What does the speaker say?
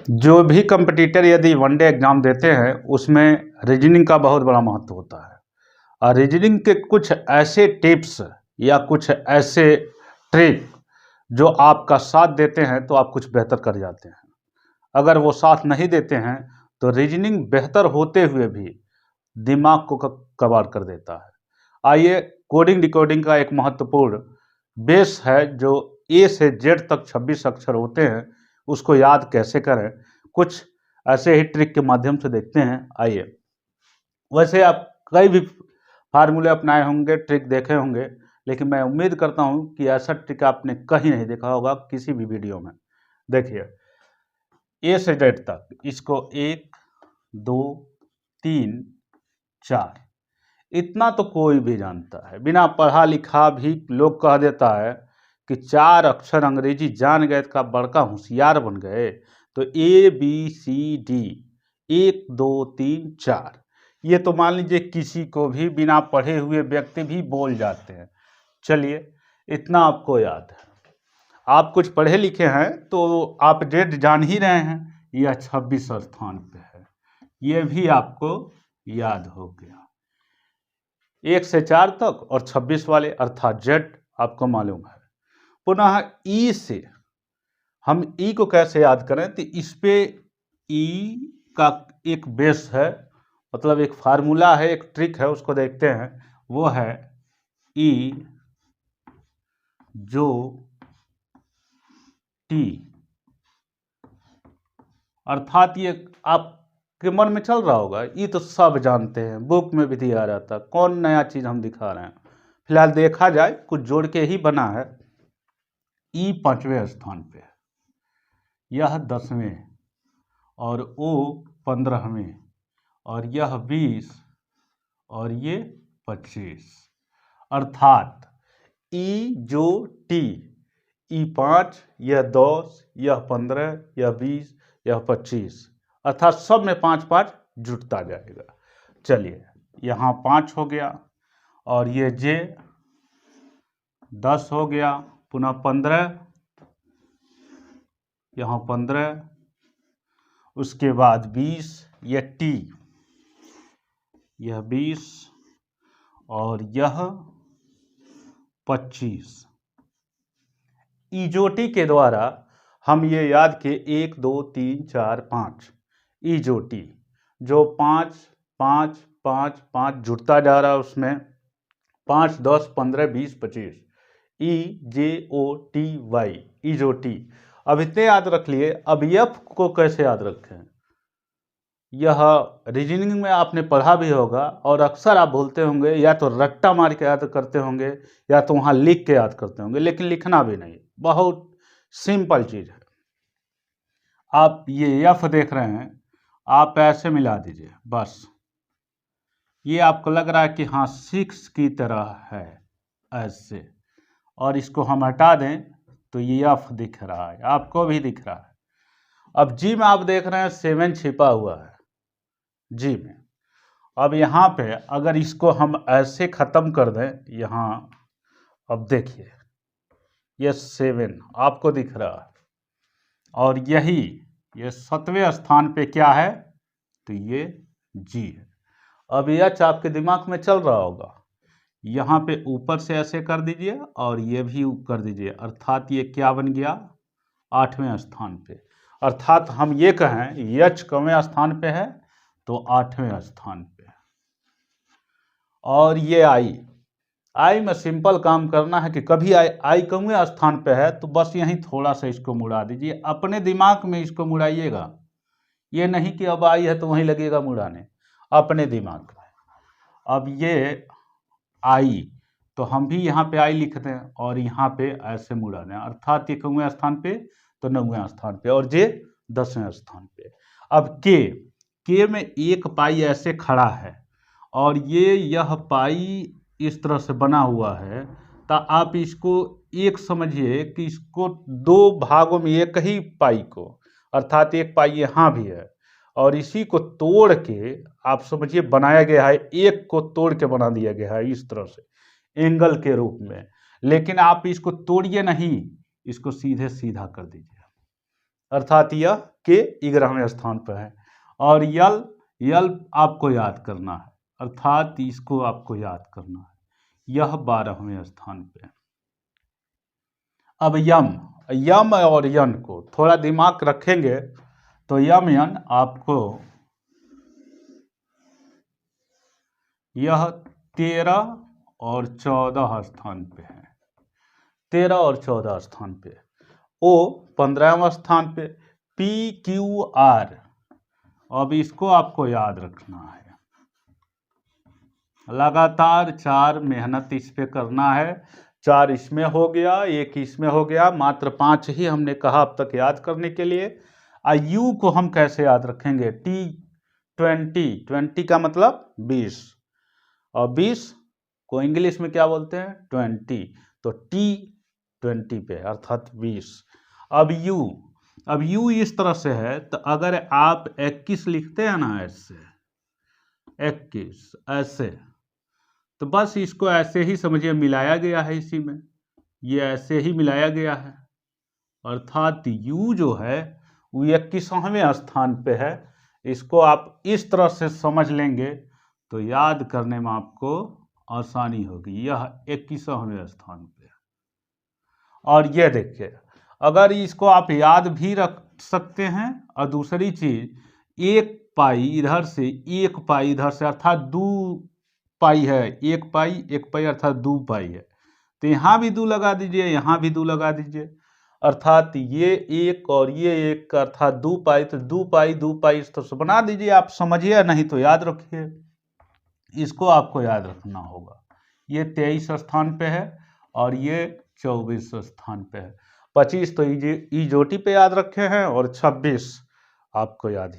जो भी कंपटीटर यदि वनडे एग्जाम देते हैं उसमें रीजनिंग का बहुत बड़ा महत्व होता है। और रीजनिंग के कुछ ऐसे टिप्स या कुछ ऐसे ट्रिक जो आपका साथ देते हैं तो आप कुछ बेहतर कर जाते हैं। अगर वो साथ नहीं देते हैं तो रीजनिंग बेहतर होते हुए भी दिमाग को कबाड़ कर देता है। आइए, कोडिंग डिकोडिंग का एक महत्वपूर्ण बेस है जो ए से जेड तक 26 अक्षर होते हैं, उसको याद कैसे करें, कुछ ऐसे ही ट्रिक के माध्यम से देखते हैं। आइए, वैसे आप कई भी फार्मूले अपनाए होंगे, ट्रिक देखे होंगे, लेकिन मैं उम्मीद करता हूं कि ऐसा ट्रिक आपने कहीं नहीं देखा होगा किसी भी वीडियो में। देखिए, ए से जेड तक, इसको 1 2 3 4 इतना तो कोई भी जानता है, बिना पढ़ा लिखा भी लोग कह देता है कि 4 अक्षर अंग्रेजी जान गए का बड़का होशियार बन गए। तो ए बी सी डी 1 2 3 4 ये तो मान लीजिए किसी को भी बिना पढ़े हुए व्यक्ति भी बोल जाते हैं। चलिए, इतना आपको याद है। आप कुछ पढ़े लिखे हैं तो आप जेड जान ही रहे हैं, यह 26 स्थान पे है, यह भी आपको याद हो गया। 1 से 4 तक और 26 वाले अर्थात जेड आपको मालूम है। पुनः ई से हम ई को कैसे याद करें, तो इस पे ई का एक बेस है, मतलब एक फार्मूला है, एक ट्रिक है, उसको देखते हैं। वो है ई जो टी, अर्थात ये आपके मन में चल रहा होगा, ये तो सब जानते हैं, बुक में भी दिया रहता, कौन नया चीज हम दिखा रहे हैं। फिलहाल देखा जाए, कुछ जोड़ के ही बना है। ई 5वें स्थान पे है, यह 10वें, और ओ 15वें, और यह 20, और ये 25। अर्थात ई जो टी, ई 5, यह 10, यह 15, यह 20, यह 25, अर्थात सब में 5 5 जुटता जाएगा। चलिए, यहाँ 5 हो गया, और ये जे 10 हो गया, पुनः 15, यहाँ 15, उसके बाद 20, यह टी, यह 20, और यह 25। ईजोटी के द्वारा हम ये याद किए 1 2 3 4 5, ईजोटी जो 5 5 5 5 जुड़ता जा रहा है, उसमें 5 10 15 20 25, ई जे ओ टी वाई, ईजोटी। अब इतने याद रख लिए। अब एफ को कैसे याद रखें, यह रीजनिंग में आपने पढ़ा भी होगा, और अक्सर आप बोलते होंगे, या तो रट्टा मार के याद करते होंगे या तो वहाँ लिख के याद करते होंगे, लेकिन लिखना भी नहीं, बहुत सिंपल चीज़ है। आप ये एफ देख रहे हैं, आप ऐसे मिला दीजिए बस। ये आपको लग रहा है कि हाँ 6 की तरह है ऐसे, और इसको हम हटा दें तो ये एफ दिख रहा है, आपको भी दिख रहा है। अब जी में आप देख रहे हैं 7 छिपा हुआ है जी में। अब यहाँ पे अगर इसको हम ऐसे ख़त्म कर दें यहाँ, अब देखिए ये 7 आपको दिख रहा है, और यही ये 7वें स्थान पे क्या है, तो ये जी है। अब एच आपके दिमाग में चल रहा होगा, यहाँ पे ऊपर से ऐसे कर दीजिए और ये भी कर दीजिए, अर्थात ये क्या बन गया, 8वें स्थान पे। अर्थात हम ये कहें एच कौवें स्थान पे है तो 8वें स्थान पे। और ये आई में सिंपल काम करना है कि कभी आई कौवें स्थान पे है तो बस यहीं थोड़ा सा इसको मुड़ा दीजिए, अपने दिमाग में इसको मुड़ाइएगा, ये नहीं कि अब आई है तो वहीं लगेगा मुड़ाने, अपने दिमाग में। अब ये आई तो हम भी यहाँ पे आई लिख दें और यहाँ पे ऐसे मुड़ा दें, अर्थात ये कौवें स्थान पे तो 9वें स्थान पे, और जे 10वें स्थान पे। अब के में एक पाई ऐसे खड़ा है, और यह पाई इस तरह से बना हुआ है, तो आप इसको एक समझिए कि इसको 2 भागों में, एक ही पाई को, अर्थात एक पाई यहाँ भी है, और इसी को तोड़ के आप समझिए बनाया गया है, एक को तोड़ के बना दिया गया है इस तरह से एंगल के रूप में। लेकिन आप इसको तोड़िए नहीं, इसको सीधे सीधा कर दीजिए, अर्थात यह के 11वें स्थान पर है। और यल यल आपको याद करना है, अर्थात इसको आपको याद करना है, यह 12वें स्थान पे है। अब यम यम और यन को थोड़ा दिमाग रखेंगे तो यम यन आपको यह 13 और 14 स्थान पे है, 13 और 14 स्थान पे। ओ 15वें स्थान पे, पी क्यू आर, अब इसको आपको याद रखना है, लगातार 4 मेहनत इस पे करना है। 4 इसमें हो गया, 1 इसमें हो गया, मात्र 5 ही हमने कहा अब तक याद करने के लिए। यू को हम कैसे याद रखेंगे, T20, 20 का मतलब 20, और 20 को इंग्लिश में क्या बोलते हैं, 20, तो T20 पे अर्थात 20। अब यू इस तरह से है, तो अगर आप 21 लिखते हैं ना, ऐसे 21 ऐसे, तो बस इसको ऐसे ही समझिए मिलाया गया है, इसी में ये ऐसे ही मिलाया गया है, अर्थात यू जो है वो 21वें स्थान पे है। इसको आप इस तरह से समझ लेंगे तो याद करने में आपको आसानी होगी, यह 21वें स्थान पे है। और ये देखिए, अगर इसको आप याद भी रख सकते हैं, और दूसरी चीज 1 पाई इधर से 1 पाई इधर से, अर्थात 2 पाई है, 1 पाई अर्थात 2 पाई है, तो यहाँ भी 2 लगा दीजिए, यहाँ भी 2 लगा दीजिए, अर्थात ये 1 और ये 1 अर्थात 2 पाई, तो 2 पाई इस तरह से बना दीजिए। आप समझिए, नहीं तो याद रखिए, इसको आपको याद रखना होगा। ये 23 स्थान पे है और ये 24 स्थान पे है। 25 तो ईजोटी पे याद रखे हैं और 26 आपको याद